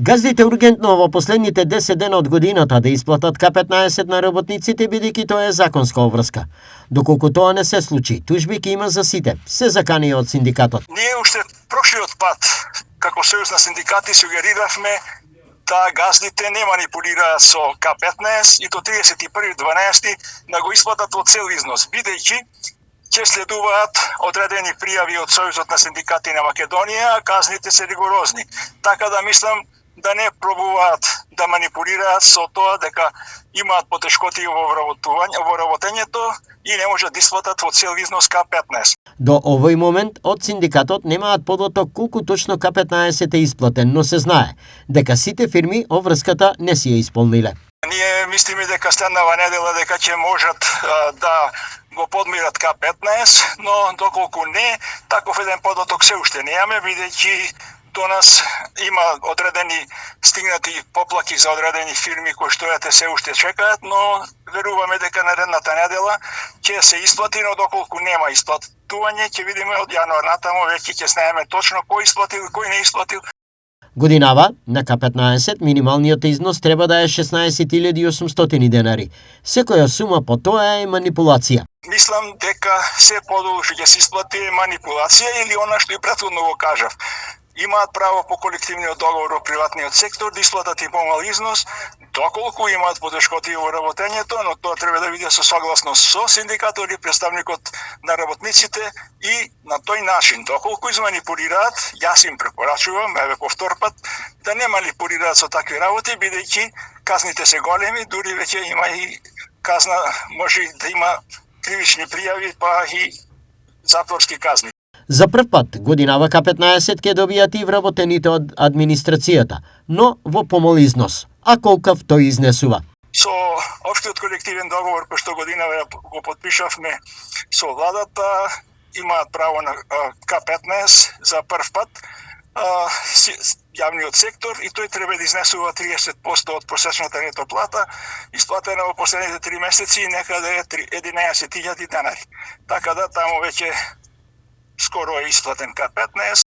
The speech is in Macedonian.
Газдите ургентно во последните 10 дена од годината да исплатат К15 на работниците, бидејќи тоа е законска обврска. Доколку тоа не се случи, тужби ќе има за сите, се заканија од синдикатот. Ние уште прошлиот пат, како Сојуз на синдикати, сугериравме да газдите не манипулираат со К15 и до 31.12 да го исплатат во цел износ, бидејќи ќе следуваат одредени пријави од Сојузот на синдикати на Македонија, а казните се ригорозни. Така да мислам да не пробуваат да манипулираат со тоа дека имаат потешкоти во работењето и не можат да исплатат во цел износ К15. До овој момент од синдикатот немаат податок колку точно К15 е исплатен, но се знае дека сите фирми обврската не си ја исполниле. Ние мислиме дека следнава недела дека ќе можат да го подмират К15, но доколку не, таков еден податок се уште немаме, бидејќи до нас има одредени стигнати поплаки за одредени фирми кои што се уште чекаат, но веруваме дека наредната недела ќе се исплати, но доколку нема исплатување, ќе видиме од јануар натаму веќе ќе знаеме точно кој исплатил и кој не исплатил. Годинава на К15 минималниот износ треба да е 16.800 денари. Секоја сума по тоа е манипулација. Мислам дека се подолу што ќе се исплати е манипулација или она што и претходно го кажав. Имаат право по колективниот договор во приватниот сектор да исплатат и помал износ, доколку имаат потешкоти во работењето, но тоа треба да биде со согласност со синдикатот или представникот на работниците и на тој начин. Доколку изманипулираат, јас им препорачувам, еве по втор пат, да не манипулираат со такви работи, бидејќи казните се големи, дури веќе има и казна, може да има кривични пријави, па и затворски казни. За прв пат годинава К15 ќе добијат и вработените од администрацијата, но во помал износ. А колкав тој изнесува? Со општиот колективен договор кој што годинава го подпишавме со владата, имаат право на К15 за прв пат јавниот сектор и тој треба да изнесува 30% од просечната нето плата, исплатена во последните 3 месеци некаде е 11.000 денари. Така да таму веќе скоро е исплатен К15,